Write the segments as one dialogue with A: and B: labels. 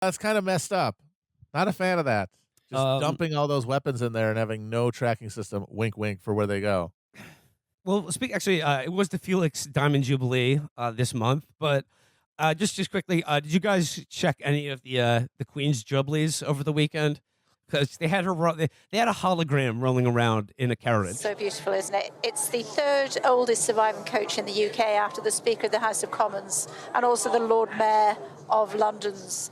A: That's kind of messed up. Not a fan of that. Just
B: Um,
A: dumping all those weapons in there and having no tracking system, wink, wink, for where they go.
B: Well, it was the Felix Diamond Jubilee this month, but just quickly, did you guys check any of the Queen's Jubilees over the weekend? Because they had they had a hologram rolling around in a carriage.
C: So beautiful, isn't it? It's the third oldest surviving coach in the UK after the Speaker of the House of Commons and also the Lord Mayor of London's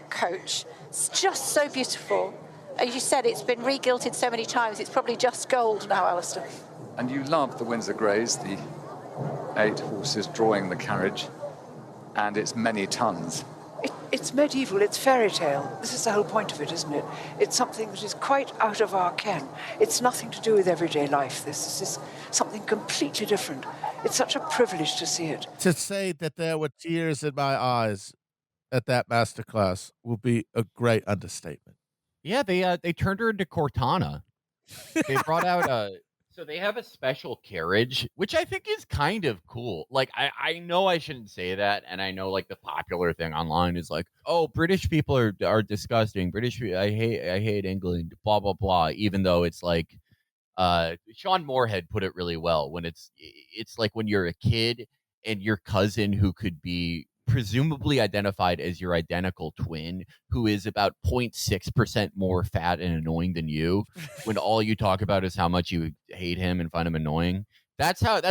C: coach. It's just so beautiful. As you said, it's been re-gilded so many times. It's probably just gold now, Alistair.
D: And you love the Windsor Greys, the 8 horses drawing the carriage, and it's many tons.
E: It's medieval, it's fairy tale. This is the whole point of it, isn't it? It's something that is quite out of our ken. It's nothing to do with everyday life. This is something completely different. It's such a privilege to see it.
A: To say that there were tears in my eyes at that masterclass will be a great understatement.
F: Yeah, they turned her into Cortana. They brought out so they have a special carriage, which I think is kind of cool. Like, I know I shouldn't say that, and I know like the popular thing online is like, oh, British people are disgusting. I hate England, blah blah blah. Even though it's like, Sean Moorhead put it really well when it's like when you're a kid and your cousin who could be presumably identified as your identical twin, who is about 0.6% more fat and annoying than you, when all you talk about is how much you hate him and find him annoying. That's what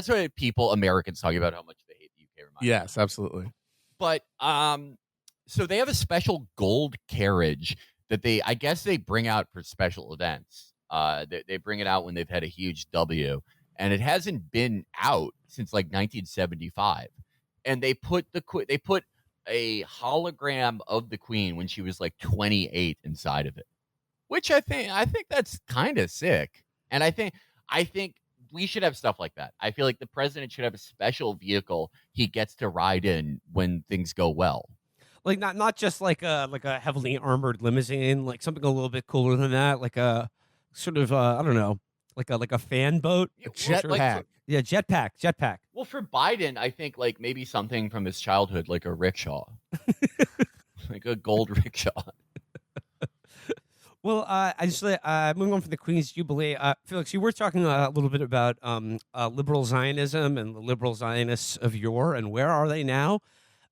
F: Americans talk about how much they hate the UK.
A: Yes, absolutely.
F: But so they have a special gold carriage that I guess they bring out for special events. They bring it out when they've had a huge W, and it hasn't been out since like 1975. And they put a hologram of the Queen when she was like 28 inside of it, which I think that's kind of sick. And I think we should have stuff like that. I feel like the president should have a special vehicle he gets to ride in when things go well.
B: Like not just like a heavily armored limousine, like something a little bit cooler than that, like a sort of I don't know, like a fan boat,
A: jetpack.
B: Yeah, jetpack.
F: Well, for Biden, I think like maybe something from his childhood, like a rickshaw, like a gold rickshaw.
B: Well, I just moving on from the Queen's Jubilee, Felix, you were talking a little bit about liberal Zionism and the liberal Zionists of yore, and where are they now?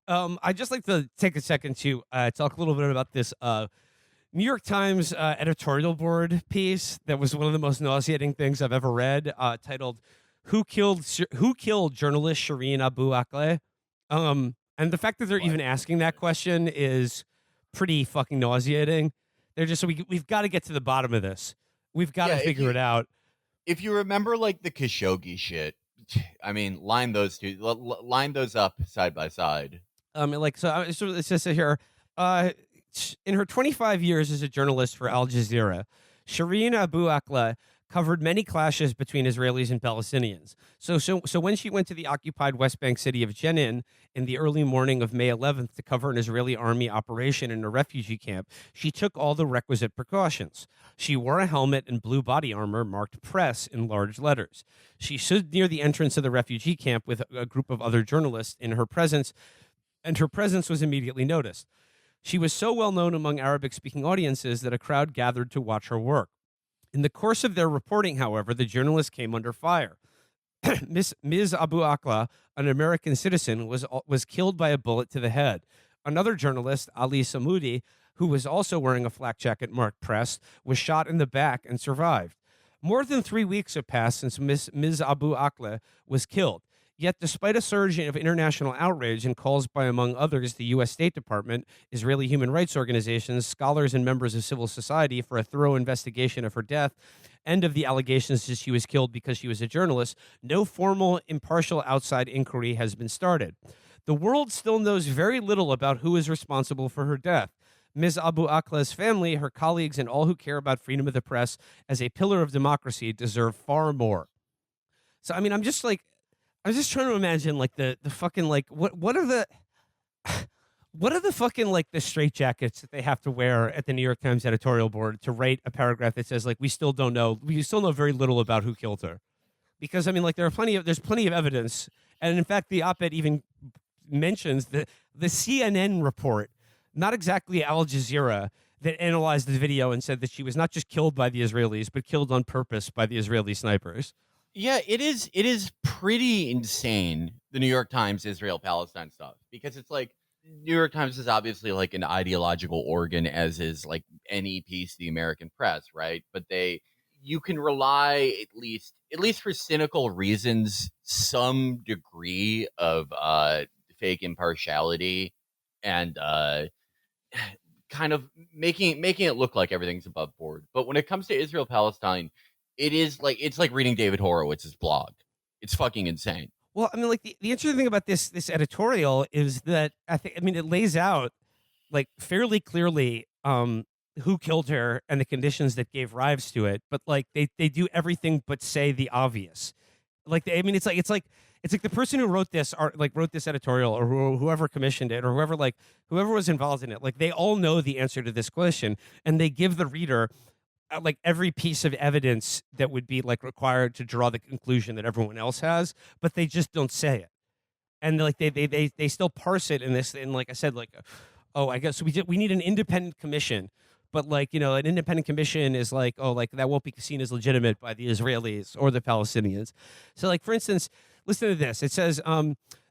B: I'd just like to take a second to talk a little bit about this New York Times editorial board piece that was one of the most nauseating things I've ever read, titled "Who killed journalist Shireen Abu Akleh?" And the fact that they're even asking that question is pretty fucking nauseating. They're just we've got to get to the bottom of this. We've got to figure it out.
F: If you remember, like the Khashoggi shit, I mean, line those up side by side.
B: So it says here, in her 25 years as a journalist for Al Jazeera, Shireen Abu Akleh covered many clashes between Israelis and Palestinians. So when she went to the occupied West Bank city of Jenin in the early morning of May 11th to cover an Israeli army operation in a refugee camp, she took all the requisite precautions. She wore a helmet and blue body armor marked press in large letters. She stood near the entrance of the refugee camp with a group of other journalists in her presence, and her presence was immediately noticed. She was so well known among Arabic-speaking audiences that a crowd gathered to watch her work. In the course of their reporting, however, the journalist came under fire. Ms. Abu Akleh, an American citizen, was killed by a bullet to the head. Another journalist, Ali Samoudi, who was also wearing a flak jacket marked press, was shot in the back and survived. More than 3 weeks have passed since Ms. Abu Akleh was killed. Yet, despite a surge of international outrage and calls by, among others, the U.S. State Department, Israeli human rights organizations, scholars, and members of civil society for a thorough investigation of her death and of the allegations that she was killed because she was a journalist, no formal, impartial outside inquiry has been started. The world still knows very little about who is responsible for her death. Ms. Abu Akleh's family, her colleagues, and all who care about freedom of the press as a pillar of democracy deserve far more. So, I mean, I'm just trying to imagine like the fucking like what are the fucking like the straitjackets that they have to wear at the New York Times editorial board to write a paragraph that says like we still know very little about who killed her, because I mean like there's plenty of evidence, and in fact the op-ed even mentions the CNN report not exactly Al Jazeera, that analyzed the video and said that she was not just killed by the Israelis, but killed on purpose by the Israeli snipers.
F: Yeah, it is. It is pretty insane. The New York Times Israel Palestine stuff, because it's like New York Times is obviously like an ideological organ, as is like any piece of the American press, right? But you can rely at least for cynical reasons, some degree of fake impartiality and kind of making it look like everything's above board. But when it comes to Israel Palestine, it's like reading David Horowitz's blog. It's fucking insane.
B: Well, I mean, like the interesting thing about this editorial is that I mean it lays out like fairly clearly who killed her and the conditions that gave rise to it, but like they do everything but say the obvious. Like I mean, it's like the person who wrote this wrote this editorial, or whoever commissioned it, or whoever was involved in it. Like they all know the answer to this question, and they give the reader like every piece of evidence that would be like required to draw the conclusion that everyone else has, but they just don't say it. And like they still parse it in this. And like I said, like, oh, I guess we need an independent commission. But like, you know, an independent commission is like, oh, like that won't be seen as legitimate by the Israelis or the Palestinians. So like, for instance, listen to this. It says,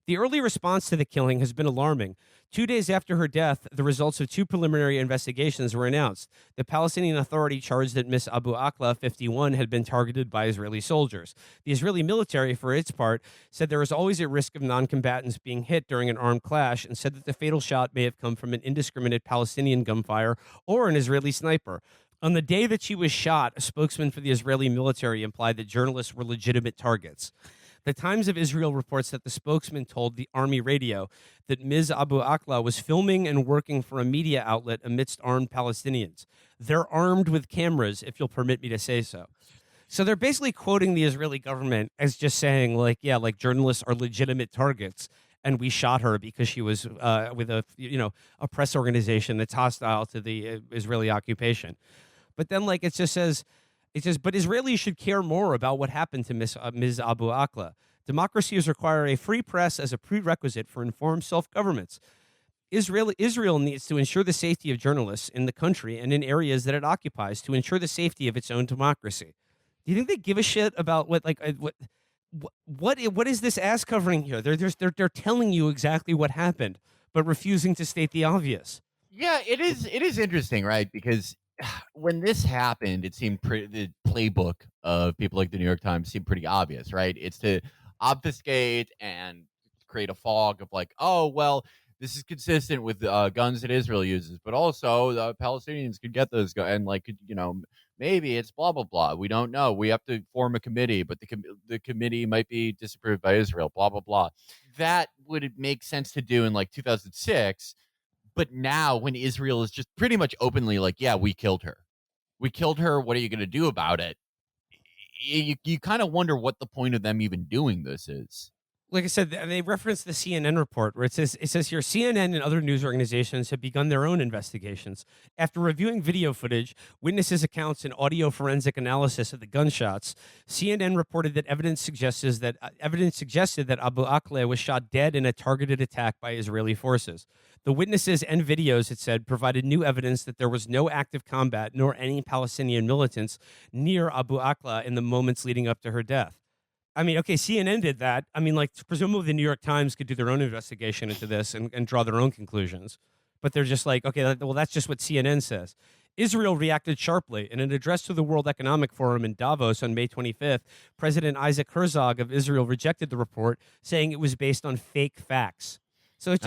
B: the early response to the killing has been alarming. 2 days after her death, the results of 2 preliminary investigations were announced. The Palestinian Authority charged that Miss Abu Akla, 51, had been targeted by Israeli soldiers. The Israeli military, for its part, said there was always a risk of non-combatants being hit during an armed clash, and said that the fatal shot may have come from an indiscriminate Palestinian gunfire or an Israeli sniper. On the day that she was shot, a spokesman for the Israeli military implied that journalists were legitimate targets. The Times of Israel reports that the spokesman told the Army radio that Ms. Abu Akla was filming and working for a media outlet amidst armed Palestinians. They're armed with cameras, if you'll permit me to say so. So they're basically quoting the Israeli government as just saying, like, yeah, like journalists are legitimate targets, and we shot her because she was with a press organization that's hostile to the Israeli occupation. But then, like, it just says, but Israelis should care more about what happened to Ms. Abu Akla. Democracies require a free press as a prerequisite for informed self-governments. Israel needs to ensure the safety of journalists in the country and in areas that it occupies to ensure the safety of its own democracy. Do you think they give a shit about what is this ass covering here? They're telling you exactly what happened, but refusing to state the obvious.
F: Yeah, it is interesting, right? Because when this happened, it seemed the playbook of people like the New York Times seemed pretty obvious, right? It's to obfuscate and create a fog of like, oh, well, this is consistent with guns that Israel uses, but also the Palestinians could get those guns, and like, maybe it's blah, blah, blah. We don't know. We have to form a committee, but the committee might be disapproved by Israel, blah, blah, blah. That would make sense to do in like 2006. But now, when Israel is just pretty much openly like, yeah, we killed her. We killed her. What are you going to do about it? You kind of wonder what the point of them even doing this is.
B: Like I said, they reference the CNN report where it says here, CNN and other news organizations have begun their own investigations. After reviewing video footage, witnesses' accounts, and audio forensic analysis of the gunshots, CNN reported that evidence suggested that Abu Akla was shot dead in a targeted attack by Israeli forces. The witnesses and videos, it said, provided new evidence that there was no active combat nor any Palestinian militants near Abu Akla in the moments leading up to her death. I mean, okay, CNN did that. I mean, like, presumably the New York Times could do their own investigation into this and draw their own conclusions. But they're just like, okay, well, that's just what CNN says. Israel reacted sharply. In an address to the World Economic Forum in Davos on May 25th, President Isaac Herzog of Israel rejected the report, saying it was based on fake facts. So it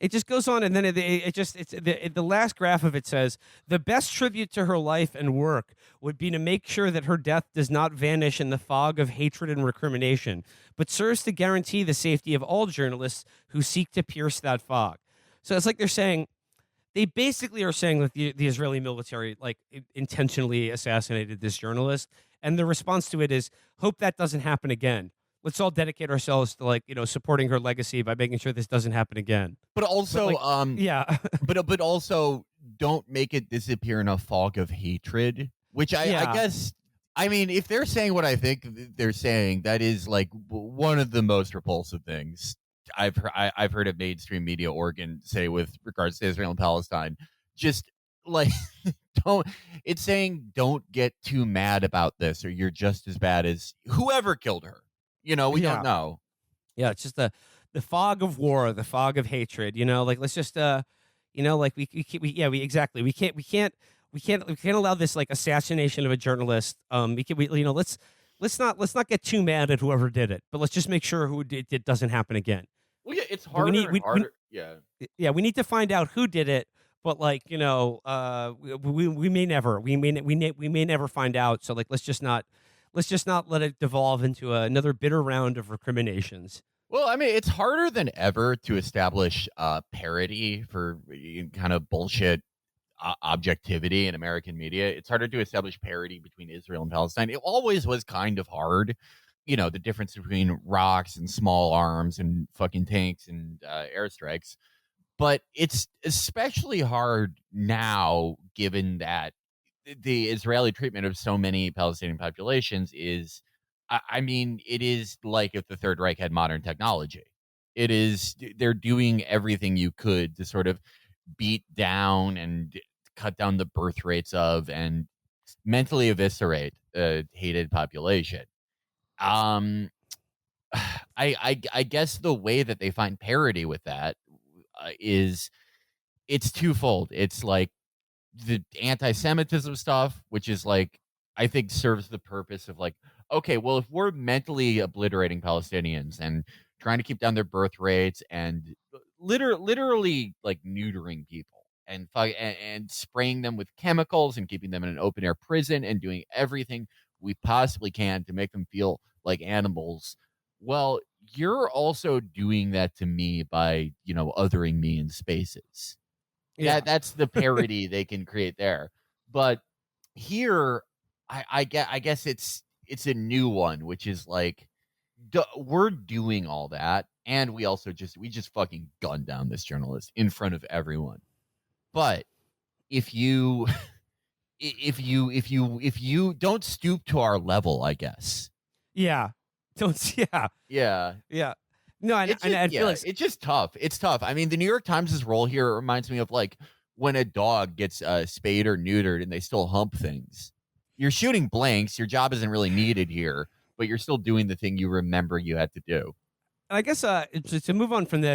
B: just goes on, and then the last graph of it says, the best tribute to her life and work would be to make sure that her death does not vanish in the fog of hatred and recrimination, but serves to guarantee the safety of all journalists who seek to pierce that fog. So it's like they basically are saying that the Israeli military like intentionally assassinated this journalist, and the response to it is, hope that doesn't happen again. Let's all dedicate ourselves to supporting her legacy by making sure this doesn't happen again.
F: But also,
B: yeah,
F: but also don't make it disappear in a fog of hatred. Which I guess, I mean, if they're saying what I think they're saying, that is like one of the most repulsive things I've heard a mainstream media organ say with regards to Israel and Palestine, just like don't it's saying don't get too mad about this or you're just as bad as whoever killed her. We don't know.
B: Yeah, it's just the fog of war, the fog of hatred. Like let's just like exactly. We can't allow this like assassination of a journalist. Let's not get too mad at whoever did it, but let's just make sure who did it doesn't happen again.
F: Well, yeah, it's harder and harder.
B: We need to find out who did it, but we may never find out. So like let's just not let it devolve into another bitter round of recriminations.
F: Well, I mean, it's harder than ever to establish parity for kind of bullshit objectivity in American media. It's harder to establish parity between Israel and Palestine. It always was kind of hard. The difference between rocks and small arms and fucking tanks and airstrikes. But it's especially hard now, given that the Israeli treatment of so many Palestinian populations is, I mean, it is like if the Third Reich had modern technology. They're doing everything you could to sort of beat down and cut down the birth rates of and mentally eviscerate a hated population. I guess the way that they find parity with that is it's twofold. It's like the anti-Semitism stuff, which is like, I think serves the purpose of like, okay, well, if we're mentally obliterating Palestinians and trying to keep down their birth rates and literally like neutering people and spraying them with chemicals and keeping them in an open air prison and doing everything we possibly can to make them feel like animals. Well, you're also doing that to me by, othering me in spaces. Yeah, that's the parody they can create there. But here, I guess it's a new one, which is like we're doing all that, and we also just fucking gunned down this journalist in front of everyone. But if you don't stoop to our level, I guess.
B: Yeah. Don't. Yeah.
F: Yeah.
B: Yeah. No, I feel like
F: it's just tough. It's tough. I mean, the New York Times' role here reminds me of like when a dog gets spayed or neutered and they still hump things. You're shooting blanks. Your job isn't really needed here, but you're still doing the thing you remember you had to do.
B: I guess to move on from this,